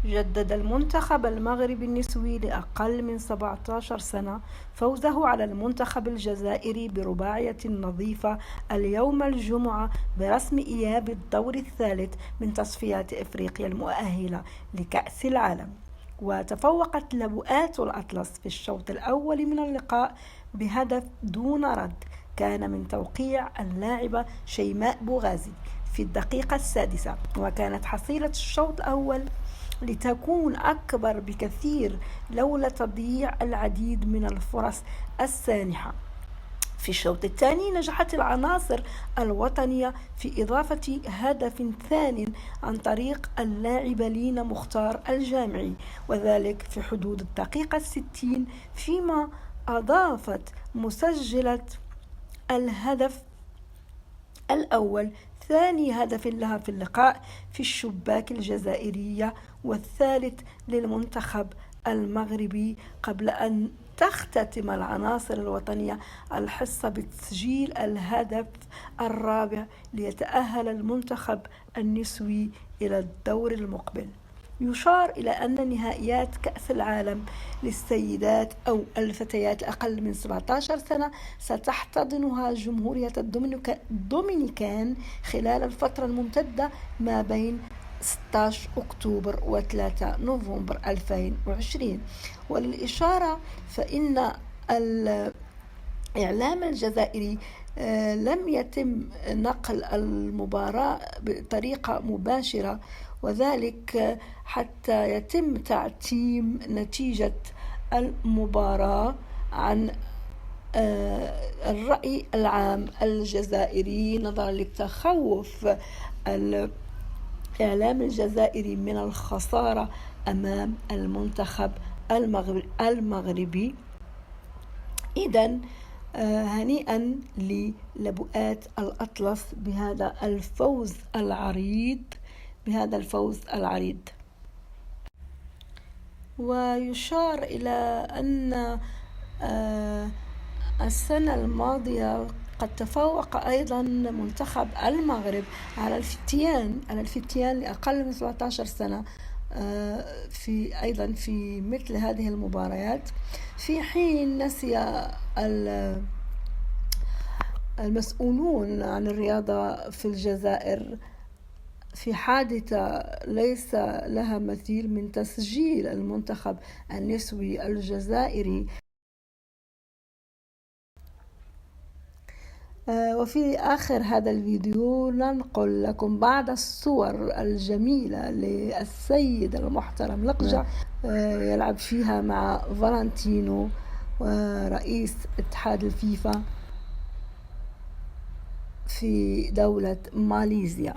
جدد المنتخب المغربي النسوي لأقل من 17 سنة فوزه على المنتخب الجزائري برباعية نظيفة اليوم الجمعة برسم إياب الدور الثالث من تصفيات إفريقيا المؤهلة لكأس العالم. وتفوقت لبؤات الأطلس في الشوط الأول من اللقاء بهدف دون رد كان من توقيع اللاعبة شيماء بوغازي في الدقيقة 6، وكانت حصيلة الشوط الأول لتكون أكبر بكثير لولا تضييع العديد من الفرص السانحة. في الشوط الثاني نجحت العناصر الوطنية في إضافة هدف ثاني عن طريق اللاعبة لينا مختار الجامعي، وذلك في حدود الدقيقة 60، فيما أضافت مسجلة الهدف الأول ثاني هدف لها في اللقاء في الشباك الجزائرية والثالث للمنتخب المغربي، قبل أن تختتم العناصر الوطنية الحصة بتسجيل الهدف الرابع ليتأهل المنتخب النسوي إلى الدور المقبل. يشار إلى أن نهائيات كأس العالم للسيدات أو الفتيات أقل من 17 سنة ستحتضنها جمهورية الدومينيكان خلال الفترة الممتدة ما بين 16 أكتوبر و3 نوفمبر 2020. وللإشارة فإن الإعلام الجزائري لم يتم نقل المباراة بطريقة مباشرة، وذلك حتى يتم تعتيم نتيجة المباراة عن الرأي العام الجزائري، نظرا للتخوف الإعلام الجزائري من الخسارة أمام المنتخب المغربي. إذن هنيئا للبؤات الأطلس بهذا الفوز العريض. ويشار إلى أن السنة الماضية قد تفوق أيضا منتخب المغرب على الفتيان لأقل من 17 سنة في مثل هذه المباريات، في حين نسي المسؤولون عن الرياضة في الجزائر في حادثة ليس لها مثيل من تسجيل المنتخب النسوي الجزائري. وفي آخر هذا الفيديو ننقل لكم بعض الصور الجميلة للسيد المحترم لقجع يلعب فيها مع فالنتينو ورئيس اتحاد الفيفا في دولة ماليزيا.